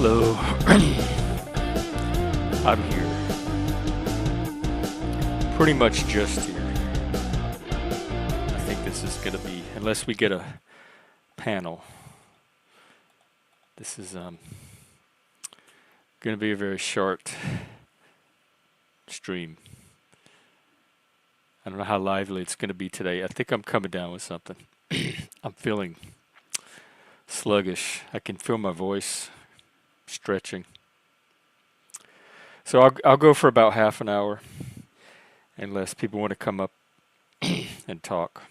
Hello. I'm here. Pretty much just here. I think this is going to be, unless we get a panel, this is going to be a very short stream. I don't know how lively it's going to be today. I think I'm coming down with something. I'm feeling sluggish. I can feel my voice stretching. So I'll go for about half an hour, unless people want to come up and talk.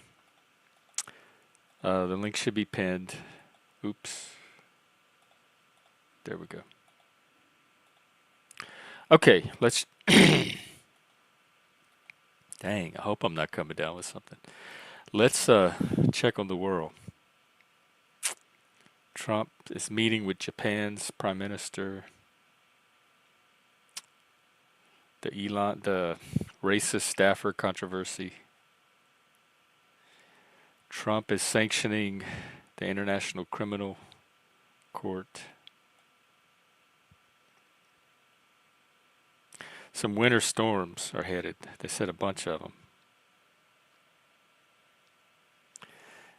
The link should be pinned. Oops. There we go. Okay, let's. Dang, I hope I'm not coming down with something. Let's check on the world. Trump is meeting with Japan's Prime Minister. The racist staffer controversy. Trump is sanctioning the International Criminal Court. Some winter storms are headed. They said a bunch of them.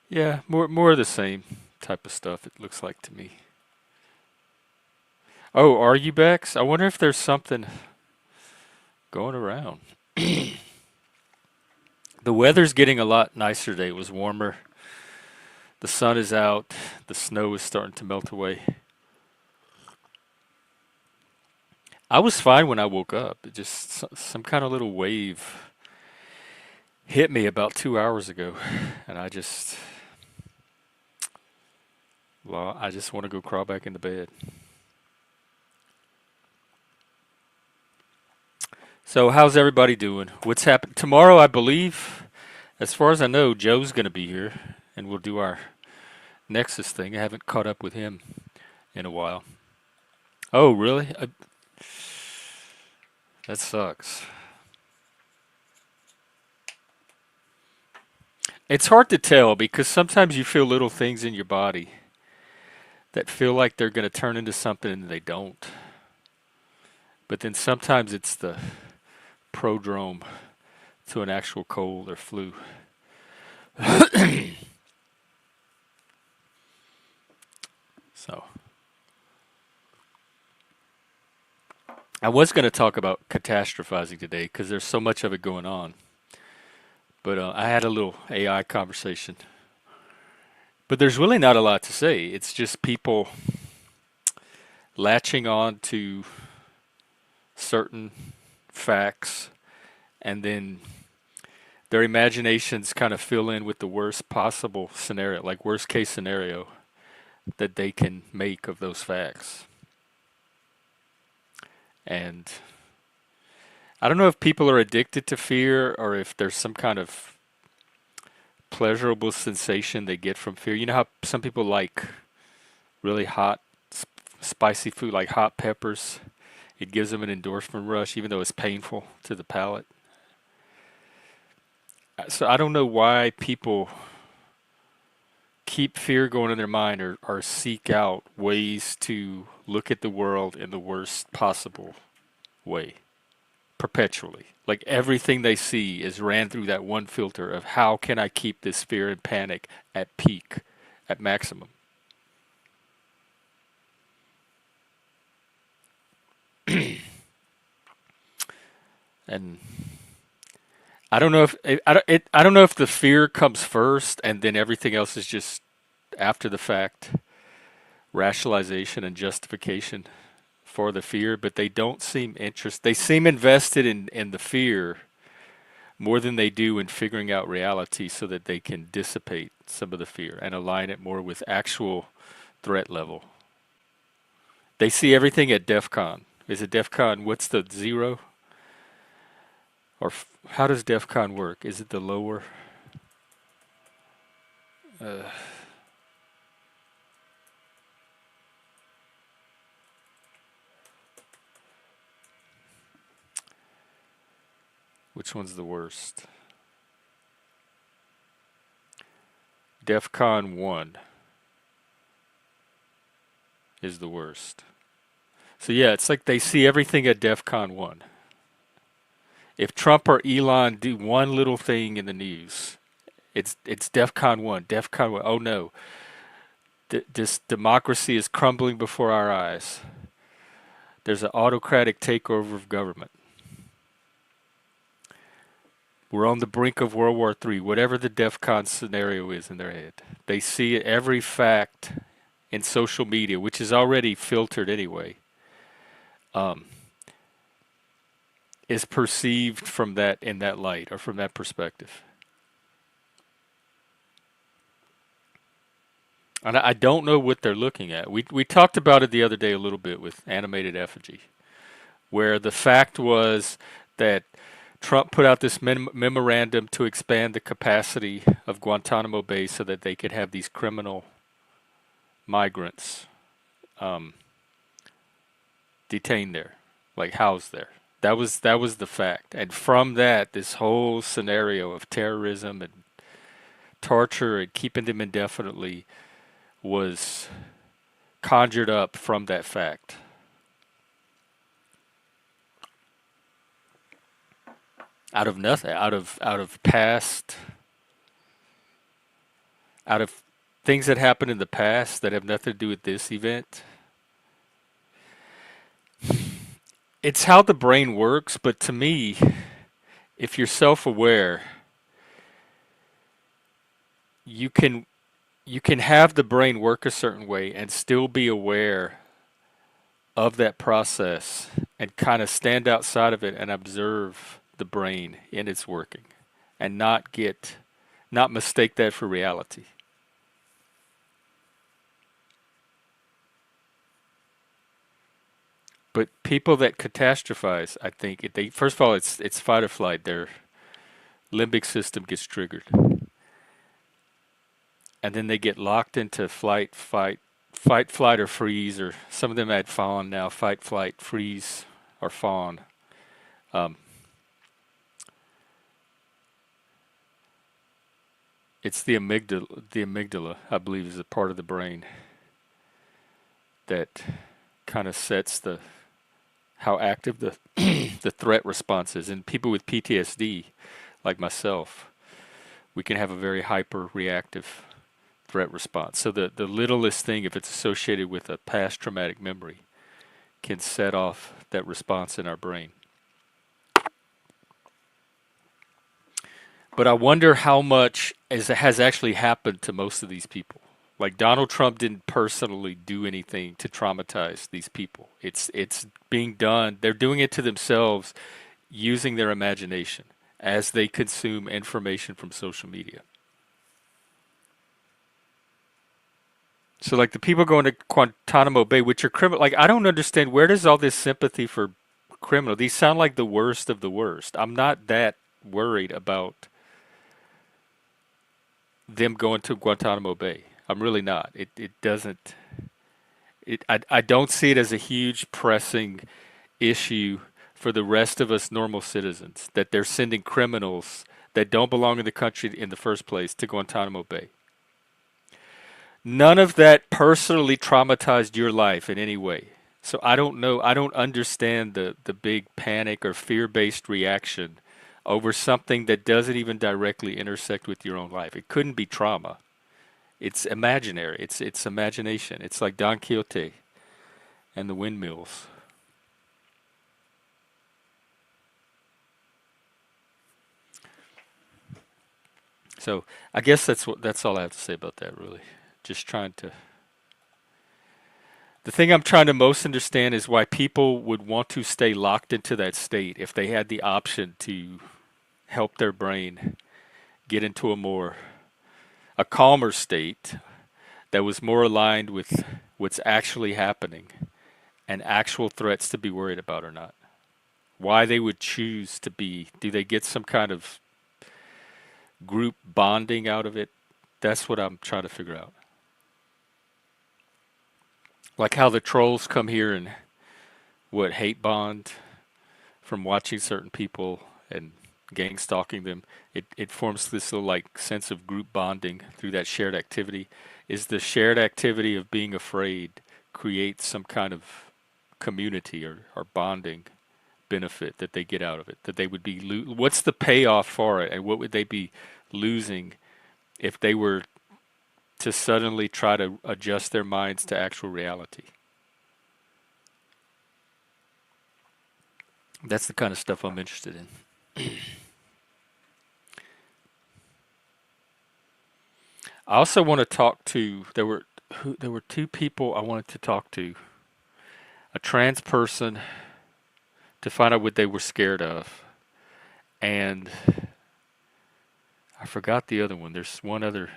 Yeah, more of the same type of stuff, it looks like to me. Oh, are you Bex? I wonder if there's something going around. The weather's getting a lot nicer today. It was warmer. The sun is out. The snow is starting to melt away. I was fine when I woke up. It just some kind of little wave hit me about 2 hours ago, and I just want to go crawl back into bed. So how's everybody doing? What's happening tomorrow? I believe, as far as I know, Joe's going to be here, and we'll do our Nexus thing. I haven't caught up with him in a while. Oh, really? That sucks. It's hard to tell because sometimes you feel little things in your body that feel like they're going to turn into something and they don't. But then sometimes it's the prodrome to an actual cold or flu. So I was going to talk about catastrophizing today because there's so much of it going on. But I had a little AI conversation. But there's really not a lot to say. It's just people latching on to certain facts and then their imaginations kind of fill in with the worst possible scenario, like worst case scenario that they can make of those facts. And I don't know if people are addicted to fear or if there's some kind of pleasurable sensation they get from fear. You know how some people like really hot, spicy food, like hot peppers? It gives them an endorphin rush, even though it's painful to the palate. So I don't know why people keep fear going in their mind or seek out ways to look at the world in the worst possible way perpetually. Like everything they see is ran through that one filter of how can I keep this fear and panic at peak, at maximum. And I don't know if I don't know if the fear comes first and then everything else is just after the fact rationalization and justification for the fear, but they don't seem interested. They seem invested in the fear more than they do in figuring out reality so that they can dissipate some of the fear and align it more with actual threat level. They see everything at DEF CON. Is it DEF CON? What's the zero? Or how does DEF CON work? Is it the lower? Uh, which one's the worst? DEF CON 1 is the worst. So yeah, it's like they see everything at DEF CON 1. If Trump or Elon do one little thing in the news, it's DEF CON 1, DEF CON 1. Oh no, this democracy is crumbling before our eyes. There's an autocratic takeover of government. We're on the brink of World War III, whatever the DEF CON scenario is in their head. They see every fact in social media, which is already filtered anyway, um, is perceived from that in that light or from that perspective. And I don't know what they're looking at. We talked about it the other day a little bit with animated effigy, where the fact was that Trump put out this memorandum to expand the capacity of Guantanamo Bay so that they could have these criminal migrants um, detained there, like housed there. That was the fact, and from that, this whole scenario of terrorism and torture and keeping them indefinitely was conjured up from that fact. Out of nothing, out of past, out of things that happened in the past that have nothing to do with this event. It's how the brain works, but to me, if you're self-aware, you can you can have the brain work a certain way and still be aware of that process and kind of stand outside of it and observe the brain in its working and not mistake that for reality. But people that catastrophize, I think, they first of all, it's fight or flight. Their limbic system gets triggered, and then they get locked into flight, or freeze, or some of them add fawn now. Fight, flight, freeze, or fawn. Um, it's the amygdala. The amygdala, I believe, is a part of the brain that kind of sets the how active the the threat response is. And people with PTSD, like myself, we can have a very hyper reactive threat response. So the littlest thing, if it's associated with a past traumatic memory, can set off that response in our brain. But I wonder how much has actually happened to most of these people. Like Donald Trump didn't personally do anything to traumatize these people. It's being done. They're doing it to themselves using their imagination as they consume information from social media. So like the people going to Guantanamo Bay, which are criminal, like I don't understand where does all this sympathy for criminal? These sound like the worst of the worst. I'm not that worried about them going to Guantanamo Bay. I'm really not. It doesn't. I don't see it as a huge pressing issue for the rest of us normal citizens that they're sending criminals that don't belong in the country in the first place to Guantanamo Bay. None of that personally traumatized your life in any way. So I don't know. I don't understand the big panic or fear based reaction over something that doesn't even directly intersect with your own life. It couldn't be trauma. It's imaginary. It's imagination. It's like Don Quixote and the windmills. So I guess that's all I have to say about that really. Just trying to the thing I'm trying to most understand is why people would want to stay locked into that state if they had the option to help their brain get into a calmer state that was more aligned with what's actually happening and actual threats to be worried about or not. Why they would choose to be, do they get some kind of group bonding out of it? That's what I'm trying to figure out. Like how the trolls come here and what hate bond from watching certain people and gang stalking them. It forms this little like sense of group bonding through that shared activity. Is the shared activity of being afraid creates some kind of community or bonding benefit that they get out of it? That they would be what's the payoff for it, and what would they be losing if they were to suddenly try to adjust their minds to actual reality? That's the kind of stuff I'm interested in. I also want to talk to there were two people I wanted to talk to. A trans person to find out what they were scared of, and I forgot the other one. There's one other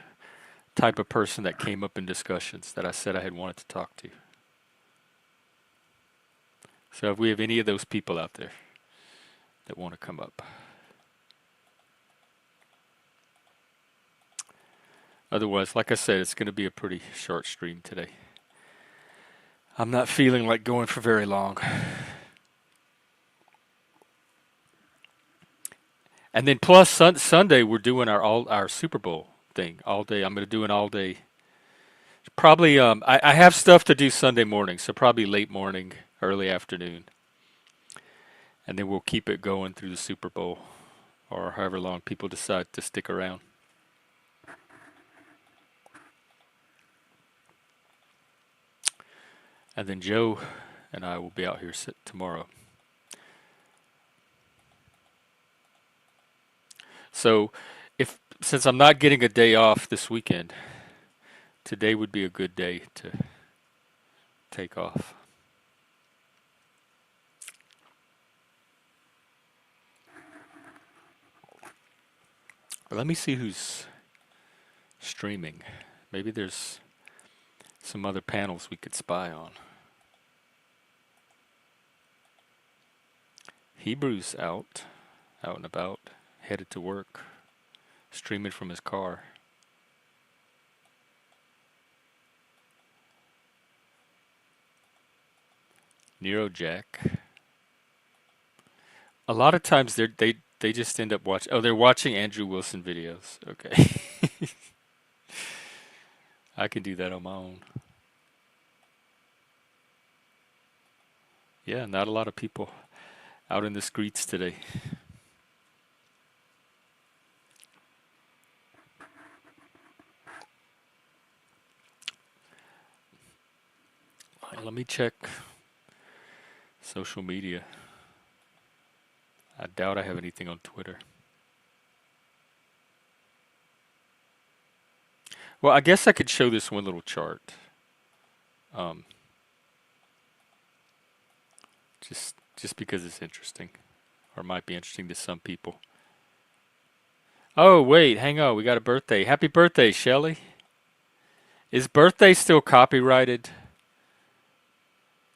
type of person that came up in discussions that I said I had wanted to talk to. So if we have any of those people out there that want to come up. Otherwise, like I said, it's going to be a pretty short stream today. I'm not feeling like going for very long. And then plus Sunday we're doing our Super Bowl thing all day. I'm going to do an all day. Probably I have stuff to do Sunday morning, so probably late morning, early afternoon. And then we'll keep it going through the Super Bowl or however long people decide to stick around. And then Joe and I will be out here tomorrow. So, since I'm not getting a day off this weekend, today would be a good day to take off. But let me see who's streaming. Maybe there's some other panels we could spy on. Hebrew's out and about, headed to work, streaming from his car. Neurojack. A lot of times they just end up watching. Oh, they're watching Andrew Wilson videos. Okay. I can do that on my own. Yeah, not a lot of people out in the streets today. Let me check social media. I doubt I have anything on Twitter. Well, I guess I could show this one little chart. Um, just because it's interesting, or might be interesting to some people. Oh, wait, hang on. We got a birthday. Happy birthday, Shelly. Is birthday still copyrighted?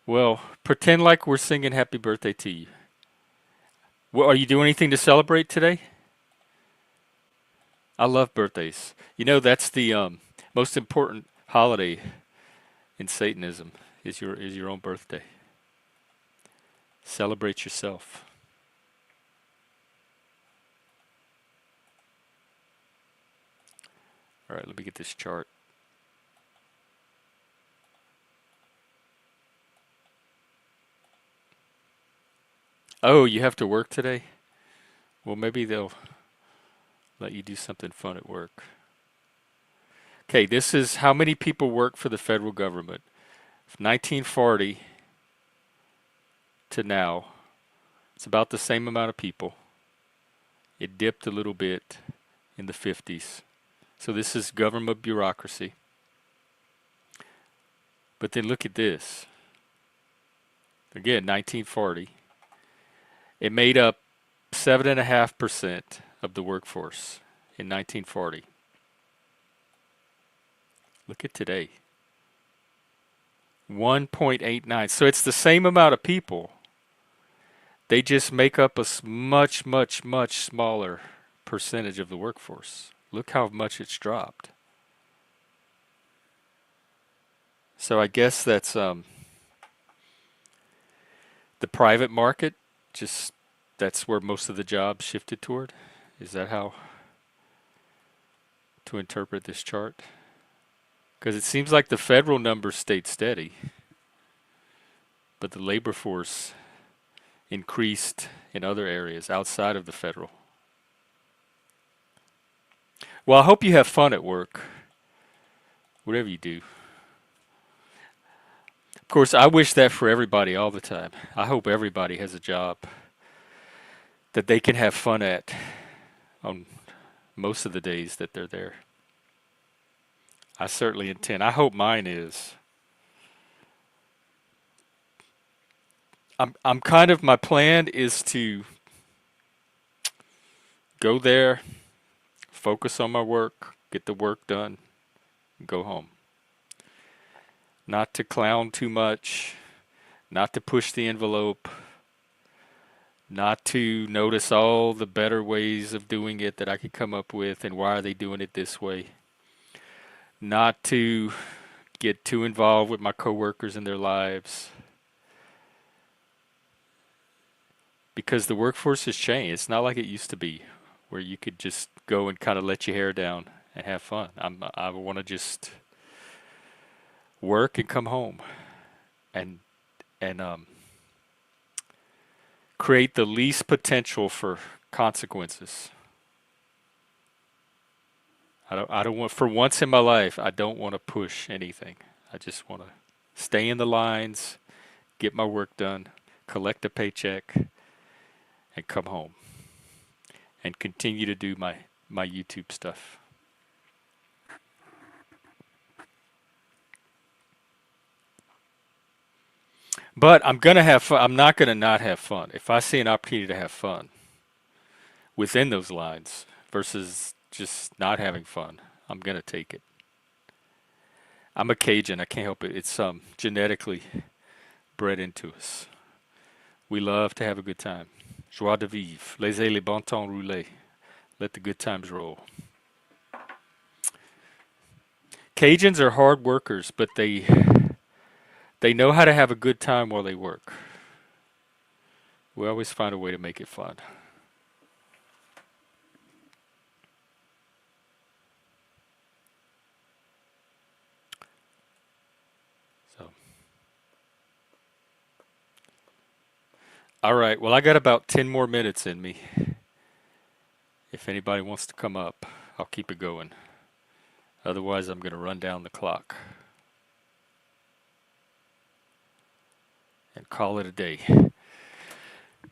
Well, pretend like we're singing happy birthday to you. Well, are you doing anything to celebrate today? I love birthdays. You know, that's the most important holiday in Satanism is your own birthday. Celebrate yourself. All right, let me get this chart. Oh, you have to work today? Well, maybe they'll let you do something fun at work. Okay, this is how many people work for the federal government. From 1940 to now, it's about the same amount of people. It dipped a little bit in the 50s. So this is government bureaucracy. But then look at this. Again, 1940. It made up 7.5% of the workforce in 1940. Look at today. 1.89. So it's the same amount of people. They just make up a much, much, much smaller percentage of the workforce. Look how much it's dropped. So I guess that's the private market. Just that's where most of the jobs shifted toward. Is that how to interpret this chart? Because it seems like the federal numbers stayed steady. but the labor force increased in other areas outside of the federal. Well, I hope you have fun at work, whatever you do. Of course, I wish that for everybody all the time. I hope everybody has a job that they can have fun at on most of the days that they're there. I certainly intend. I hope mine is. I'm kind of, my plan is to go there, focus on my work, get the work done, and go home. Not to clown too much, not to push the envelope, not to notice all the better ways of doing it that I could come up with and why are they doing it this way. Not to get too involved with my coworkers and their lives. Because the workforce has changed. It's not like it used to be where you could just go and kind of let your hair down and have fun. I want to just work and come home and and create the least potential for consequences. I don't want, for once in my life, I don't want to push anything. I just want to stay in the lines, get my work done, collect a paycheck, and come home and continue to do my YouTube stuff. But I'm gonna have fun. I'm not gonna not have fun. If I see an opportunity to have fun within those lines versus just not having fun, I'm gonna take it. I'm a Cajun. I can't help it. It's genetically bred into us. We love to have a good time. Joie de vivre. Laissez les bon temps rouler. Let the good times roll. Cajuns are hard workers, but they know how to have a good time while they work. We always find a way to make it fun. So, all right. Well, I got about 10 more minutes in me. If anybody wants to come up, I'll keep it going. Otherwise, I'm going to run down the clock and call it a day.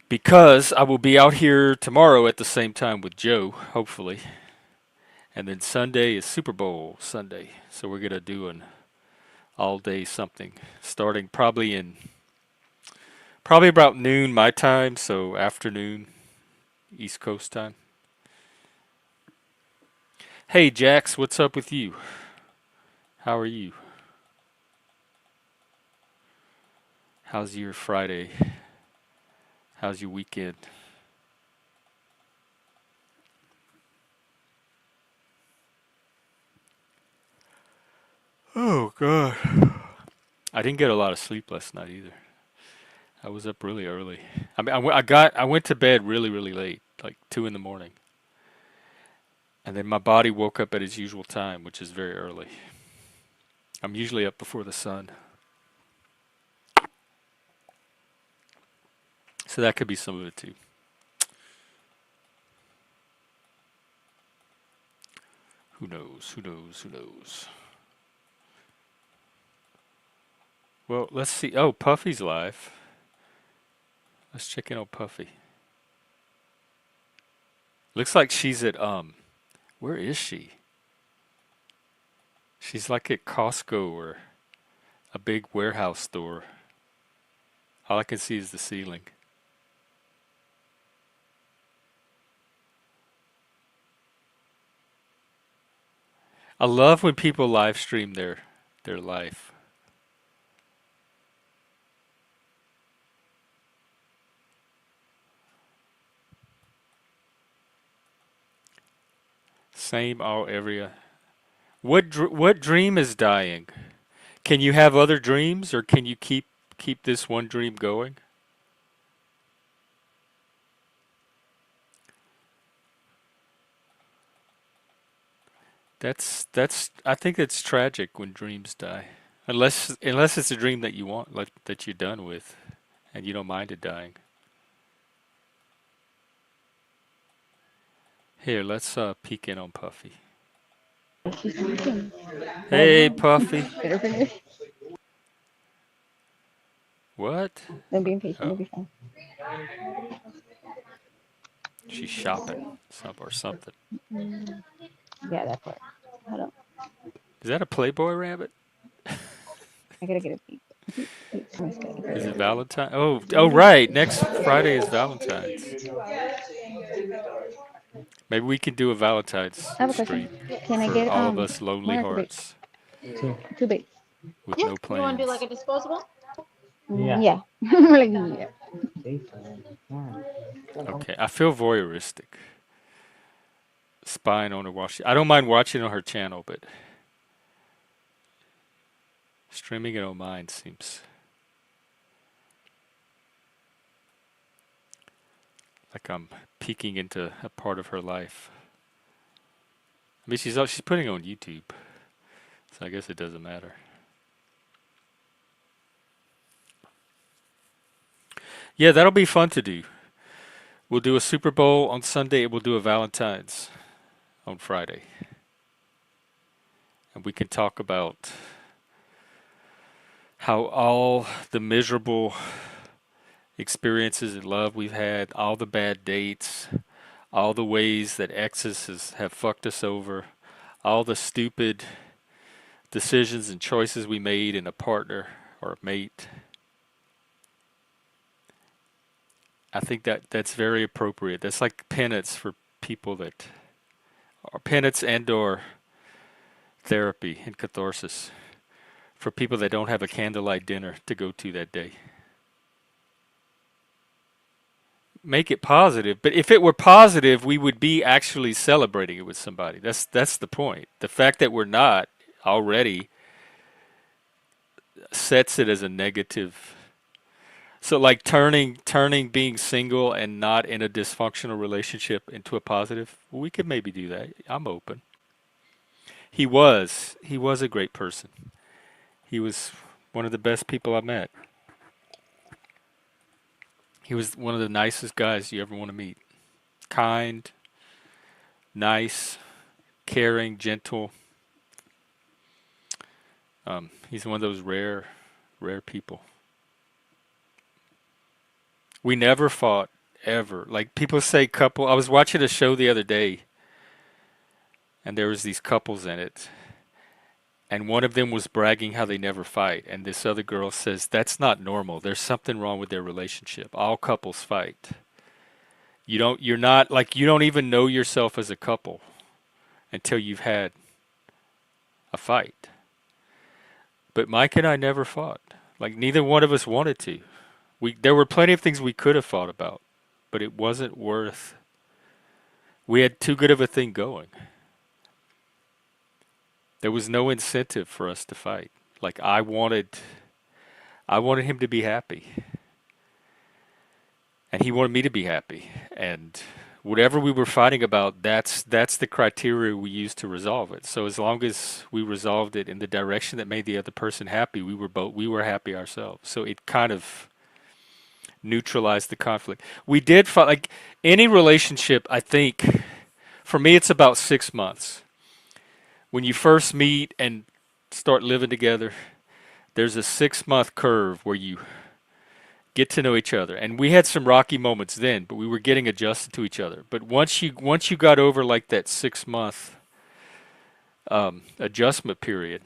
Because I will be out here tomorrow at the same time with Joe, hopefully. And then Sunday is Super Bowl Sunday. So we're going to do an all day something starting probably about noon my time, so afternoon East Coast time. Hey Jax, what's up with you? How are you? How's your Friday? How's your weekend? Oh god. I didn't get a lot of sleep last night either. I was up really early. I mean, I went to bed really, really late, like 2 in the morning, and then my body woke up at its usual time, which is very early. I'm usually up before the sun, so that could be some of it too. Who knows? Who knows? Who knows? Well, let's see. Oh, Puffy's live. Let's check in on Puffy. Looks like she's at where is she? She's like at Costco or a big warehouse store. All I can see is the ceiling. I love when people live stream their life. Same all area. What dream is dying? Can you have other dreams, or can you keep this one dream going? That's I think it's tragic when dreams die. Unless it's a dream that you want, like that you're done with, and you don't mind it dying. Here, let's peek in on Puffy. She's sleeping. Let her Hey, go. Puffy. Let her finish. What? Don't be impatient. It'll Oh, be fine. she's shopping, or something. Mm, yeah, that part. Hold on. Is that a Playboy rabbit? I gotta get a peek. Let me Is it see. Valentine? Oh, right. Next Friday is Valentine's. Maybe we can do a Valentine's I have a question. stream Can I for get all of us lonely one or two bait? hearts Two bait. with Yeah. no You want to do like plans. a disposable? Yeah. Like, yeah. Okay, I feel voyeuristic. Spying on her while I don't mind watching on her channel, but streaming it on mine seems like I'm peeking into a part of her life. I mean, she's putting it on YouTube, so I guess it doesn't matter. Yeah, that'll be fun to do. We'll do a Super Bowl on Sunday, and we'll do a Valentine's on Friday, and we can talk about how all the miserable experiences in love we've had, all the bad dates, all the ways that have fucked us over, all the stupid decisions and choices we made in a partner or a mate. I think that's very appropriate. That's like penance for people that are penance and or therapy and catharsis for people that don't have a candlelight dinner to go to that day. Make it positive, but if it were positive, we would be actually celebrating it with somebody. That's the point. The fact that we're not already sets it as a negative. So like turning being single and not in a dysfunctional relationship into a positive, we could maybe do that. I'm open. He was a great person. He was one of the best people I met. He was one of the nicest guys you ever want to meet. Kind, nice, caring, gentle. He's one of those rare people. We never fought ever. Like people say couple. I was watching a show the other day and there was these couples in it and one of them was bragging how they never fight and this other girl says that's not normal. There's something wrong with their relationship. All couples fight. You're not like you don't even know yourself as a couple until you've had a fight. But Mike and I never fought. Like neither one of us wanted to. There were plenty of things we could have fought about, but it wasn't worth. We had too good of a thing going. There was no incentive for us to fight. Like I wanted him to be happy, and he wanted me to be happy. And whatever we were fighting about, that's the criteria we used to resolve it. So as long as we resolved it in the direction that made the other person happy, we were happy ourselves. So it kind of neutralized the conflict. We did fight like any relationship. I think for me, it's about 6 months. When you first meet and start living together, there's a 6 month curve where you get to know each other. And we had some rocky moments then, but we were getting adjusted to each other. But once you got over like that 6 month adjustment period,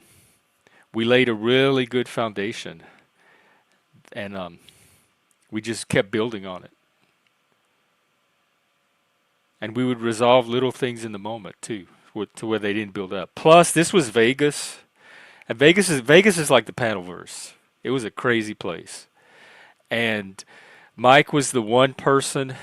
we laid a really good foundation, and we just kept building on it. And we would resolve little things in the moment too, to where they didn't build up. Plus, this was Vegas, and Vegas is like the Paddleverse. It was a crazy place, and Mike was the one person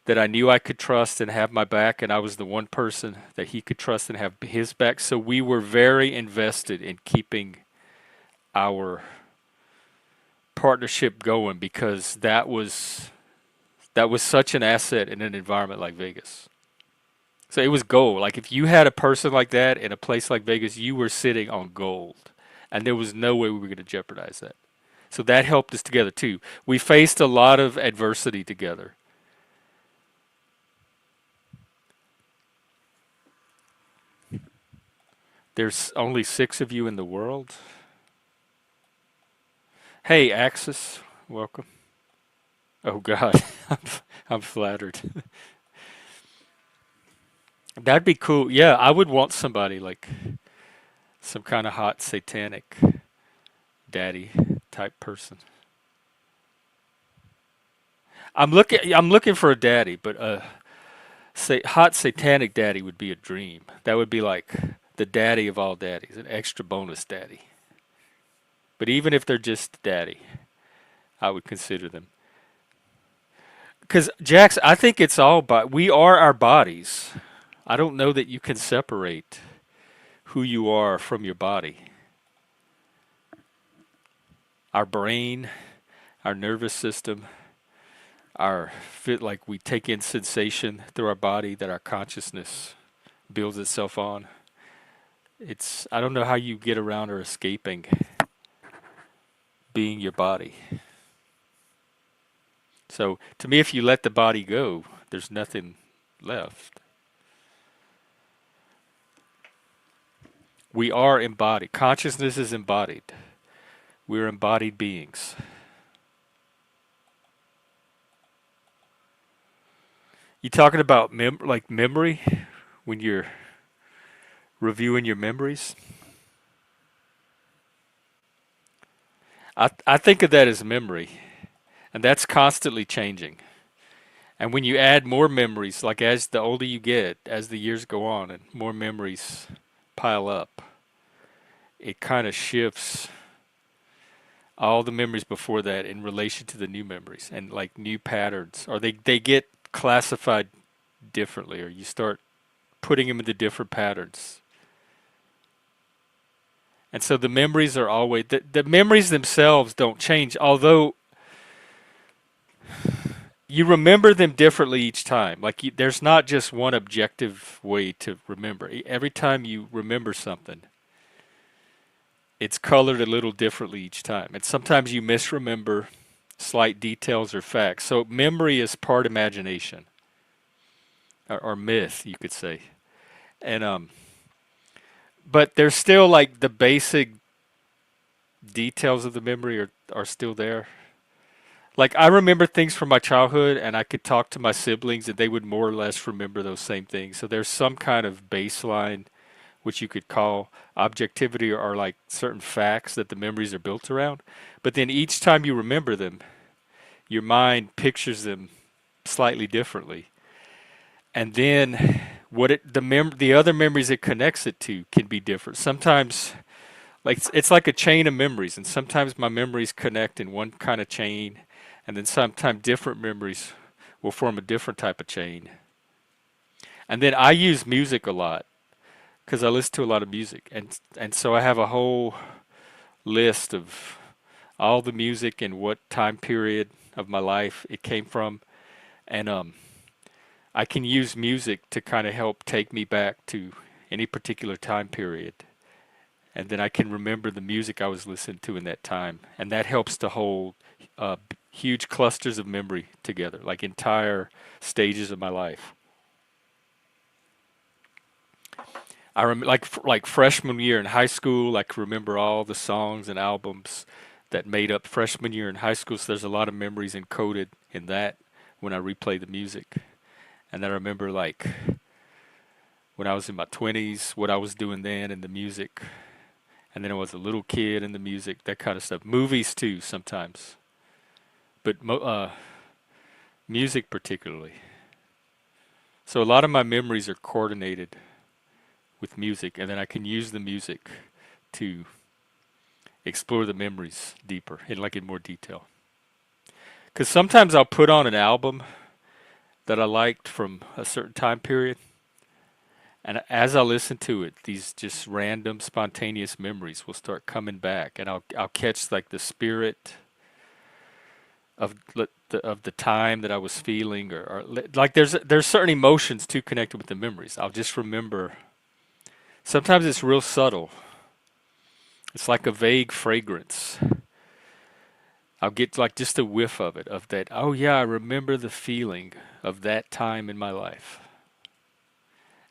that I knew I could trust and have my back, and I was the one person that he could trust and have his back. So we were very invested in keeping our partnership going because that was such an asset in an environment like Vegas. So it was gold. Like if you had a person like that in a place like Vegas, you were sitting on gold. and there was no way we were going to jeopardize that. So that helped us together too. We faced a lot of adversity together. There's only 6 of you in the world. Hey, Axis, welcome. Oh God, I'm, I'm flattered. That'd be cool. Yeah, I would want somebody like some kind of hot satanic daddy type person. I'm looking for a daddy, but say hot satanic daddy would be a dream. That would be like the daddy of all daddies, an extra bonus daddy. But even if they're just daddy, I would consider them. Because Jax, I think it's all we are our bodies. I don't know that you can separate who you are from your body. Our brain, our nervous system, our fit like we take in sensation through our body that our consciousness builds itself on. It's I don't know how you get around or escaping being your body. So to me, if you let the body go, there's nothing left. We are embodied. Consciousness is embodied. We're embodied beings. You talking about like memory when you're reviewing your memories? I think of that as memory, and that's constantly changing. And when you add more memories, like as the older you get, as the years go on, and more memories pile up, it kind of shifts all the memories before that in relation to the new memories and like new patterns, or they get classified differently, or you start putting them into different patterns. And so the memories are always the memories themselves don't change, although you remember them differently each time. Like there's not just one objective way to remember. Every time you remember something, it's colored a little differently each time. And sometimes you misremember slight details or facts. So memory is part imagination or myth, you could say. And but there's still like the basic details of the memory are still there. Like I remember things from my childhood and I could talk to my siblings and they would more or less remember those same things. So there's some kind of baseline which you could call objectivity or like certain facts that the memories are built around. But then each time you remember them, your mind pictures them slightly differently. And then the other memories it connects it to can be different. Sometimes like it's like a chain of memories, and sometimes my memories connect in one kind of chain, and then sometimes different memories will form a different type of chain. And then I use music a lot because I listen to a lot of music, and so I have a whole list of all the music and what time period of my life it came from, and I can use music to kind of help take me back to any particular time period. And then I can remember the music I was listening to in that time, and that helps to hold huge clusters of memory together, like entire stages of my life. I remember like freshman year in high school, I can remember all the songs and albums that made up freshman year in high school. So there's a lot of memories encoded in that when I replay the music. And then I remember like when I was in my 20s, what I was doing then in the music. And then I was a little kid in the music, that kind of stuff. Movies too sometimes, but music particularly. So a lot of my memories are coordinated with music, and then I can use the music to explore the memories deeper, in more detail. Because sometimes I'll put on an album that I liked from a certain time period, and as I listen to it, these just random, spontaneous memories will start coming back, and I'll catch like the spirit of the time that I was feeling, or like there's certain emotions too connected with the memories. I'll just remember. Sometimes it's real subtle. It's like a vague fragrance. I'll get like just a whiff of it, of that. Oh yeah, I remember the feeling of that time in my life.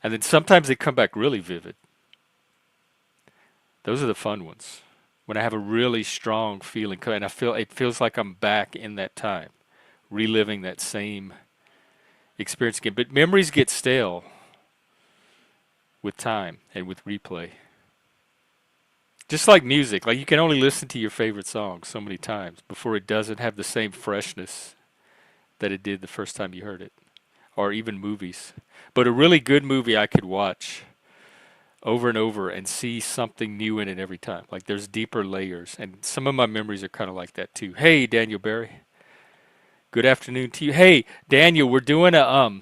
And then sometimes they come back really vivid. Those are the fun ones. When I have a really strong feeling, and I feel it feels like I'm back in that time, reliving that same experience again. But memories get stale with time and with replay. Just like music, like you can only listen to your favorite song so many times before it doesn't have the same freshness that it did the first time you heard it. Or even movies. But a really good movie I could watch over and over and see something new in it every time. Like there's deeper layers. And some of my memories are kind of like that too. Hey, Daniel Barry. Good afternoon to you. Hey, Daniel, we're doing a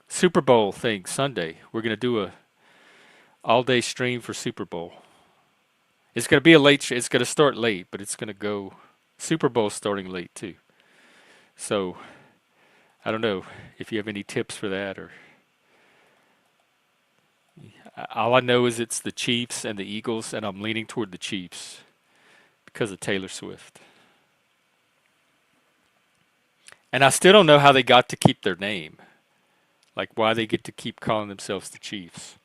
Super Bowl thing Sunday. We're going to do a all-day stream for Super Bowl. It's going to be a late it's going to start late, but it's going to go Super Bowl starting late too. So, I don't know if you have any tips for that or all I know is it's the Chiefs and the Eagles, and I'm leaning toward the Chiefs because of Taylor Swift. And I still don't know how they got to keep their name. Like why they get to keep calling themselves the Chiefs.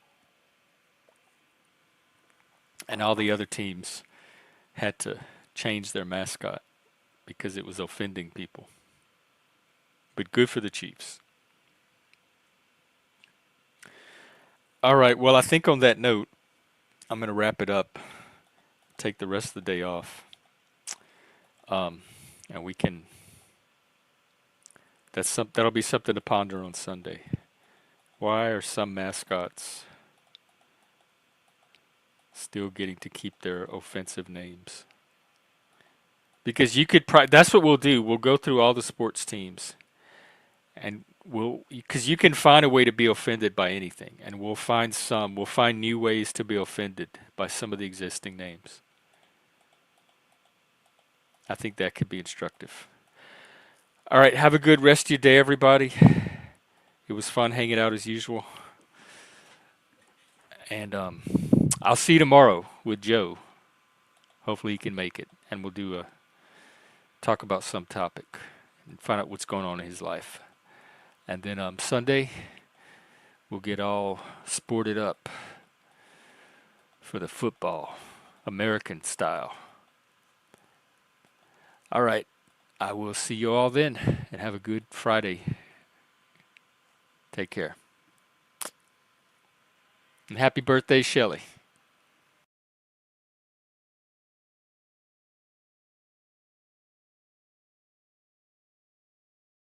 And all the other teams had to change their mascot because it was offending people. But good for the Chiefs. All right, well, I think on that note, I'm going to wrap it up, take the rest of the day off. Um, and we can that'll be something to ponder on Sunday. Why are some mascots still getting to keep their offensive names? Because you could that's what we'll do. We'll go through all the sports teams and because you can find a way to be offended by anything and we'll find new ways to be offended by some of the existing names. I think that could be instructive. All right, have a good rest of your day, everybody. It was fun hanging out as usual. And I'll see you tomorrow with Joe. Hopefully he can make it, and we'll do a talk about some topic and find out what's going on in his life. And then Sunday we'll get all sported up for the football, American style. All right, I will see you all then, and have a good Friday. Take care. And happy birthday, Shelley.